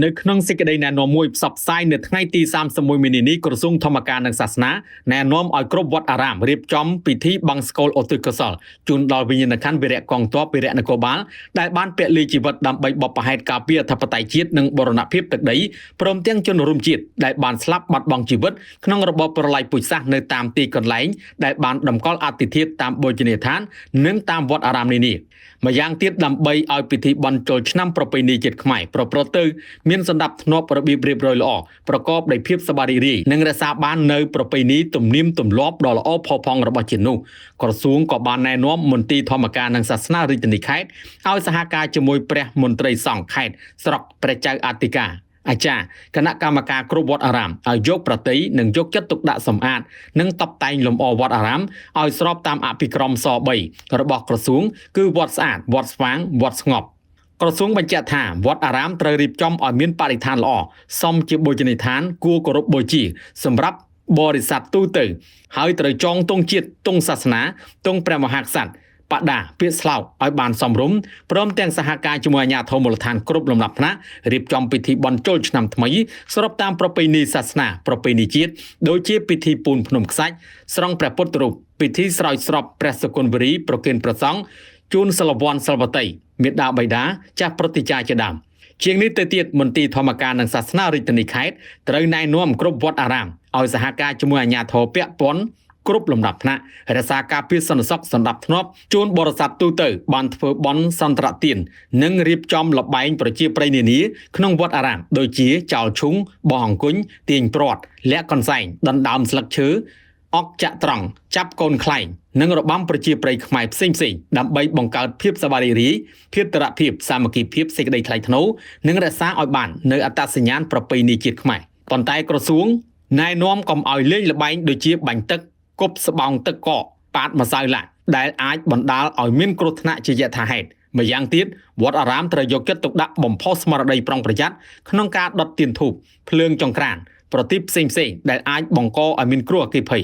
នៅក្នុងសេចក្តីណែនាំមួយផ្សព្វផ្សាយនៅថ្ងៃទី31មីនានេះក្រសួងធម្មការនិងសាសនាណែនាំឲ្យគ្រប់វត្តអារាមរៀបចំពិធីបង្សុកូលឧទ្ទិសកុសលជូនដល់វិញ្ញាណក្ខន្ធវីរៈកងទ័ពវីរៈនគរបាលដែលបានពលីជីវិតដើម្បីបបផែតការពារអធិបតេយ្យជាតិនិងបូរណភាពទឹកដីព្រមទាំងជនរួមជាតិដែលបានស្លាប់បាត់បង់ជីវិតក្នុងរបបប្រល័យពូជសាសន៍នៅតាមទីកន្លែងដែលបានតម្កល់អដ្ឋិធាតុតាមបូជនីយដ្ឋាននិងតាមវត្តអារាមនានាម្យ៉ាងទៀតដើម្បីឲ្យពិធីបុណ្យចូលឆ្នាំប្រពៃណីជាតិខ្មែរប្រព្រឹត្តទៅមានសណ្ដាប់ធ្នាប់របៀបរៀបរយល្អប្រកបដោយភាពសប្បាយរីករាយនិងរក្សាបាននៅប្រពៃណីទំនៀមទម្លាប់ដ៏ល្អផូរផង់របស់ជាតិនោះក្រសួងក៏បានណែនាំមន្ទីរធម្មការនិងសាសនារាជធានីខេត្តឲ្យសហការជាមួយព្រះមន្ត្រីសង្ឃខេត្តស្រុកព្រះចៅអធិការអាចារ្យគណៈកម្មការគ្រប់វត្តអារាមឲ្យយកប្រតិយនិងយកចិត្តទុកដាក់សម្អាតនិងតុបតែងលម្អវត្តអារាមឲ្យស្របតាមអភិក្រមស3របស់ក្រសួងគឺវត្តស្អាតវត្តស្វាងវត្តស្ងប់ក្រសួងបញ្ជាក់ថាវត្តអារាមត្រូវរៀបចំឲ្យមានបរិស្ថានល្អសមជាបូជនីយដ្ឋានគួរគោរពបូជាសម្រាប់បរិស័ទទូទៅហើយត្រូវចងទង់ជាតិទង់សាសនាទង់ព្រះមហាក្សត្របដាពាក្យស្លោកឲ្យបានសមរម្យព្រមទាំងសហការជាមួយអាជ្ញាធរមូលដ្ឋានគ្រប់លំដាប់ថ្នាក់រៀបចំពិធីបុណ្យចូលឆ្នាំថ្មីស្របតាមប្រពៃណីសាសនាប្រពៃណីជាតិដូចជាពិធីពូនភ្នំខ្សាច់ស្រង់ព្រះពុទ្ធរូបពិធីស្រោចស្រពព្រះសុគន្ធវរីប្រគេនព្រះសង្ឃជូនសិលវ័នសិលវតីមេដាបៃតាចាស់ព្រឹទ្ធាចារ្យជាដើមជាងនេះទៅទៀតមន្ទីរធម្មការនិងសាសនារាជធានីខេត្តត្រូវណែនាំគ្រប់វត្តអារាមឲ្យសហការជាមួយអាជ្ញាធរពាក់ព័ន្ធគ្រប់លំដាប់ថ្នាក់រក្សាការពារសន្តិសុខសណ្ដាប់ធ្នាប់ជូនបរិស័ទទូទៅបានធ្វើបុណ្យសន្តរទាននិងរៀបចំលបែងប្រជាប្រិយនានាក្នុងវត្តអារាមដូចជាចោលឈុងបោះអង្គុញទាញព្រាត់លាក់កន្សែងដណ្ដើមស្លឹកឈើអុកចាក់ត្រង់ចាប់កូនខ្លែងនិងរបាំប្រជាប្រិយខ្មែរផ្សេងៗដើម្បីបង្កើតភាពសប្បាយរីករាយភាពតរភាពសាមគ្គីភាពសេចក្តីថ្លៃថ្នូរនិងរក្សាឲ្យបាននៅអត្តសញ្ញាណប្រពៃណីជាតិខ្មែរប៉ុន្តែក្រសួងណែនាំកុំឲ្យលេងល្បែងដូចជាបាញ់ទឹកគប់ស្បោងទឹកកកប៉ាតម្សៅឡាក់ដែលអាចបណ្ដាលឲ្យមានគ្រោះថ្នាក់ជាយថាហេតុម្យ៉ាងទៀតវត្តអារាមត្រូវយកចិត្តទុកដាក់បំផុសស្មារតីប្រុងប្រយ័ត្នក្នុងការដុតទៀនធូបភ្លើងចង្ក្រានប្រទីបផ្សេងៗដែលអាចបង្កឲ្យមានគ្រោះអគ្គិភ័យ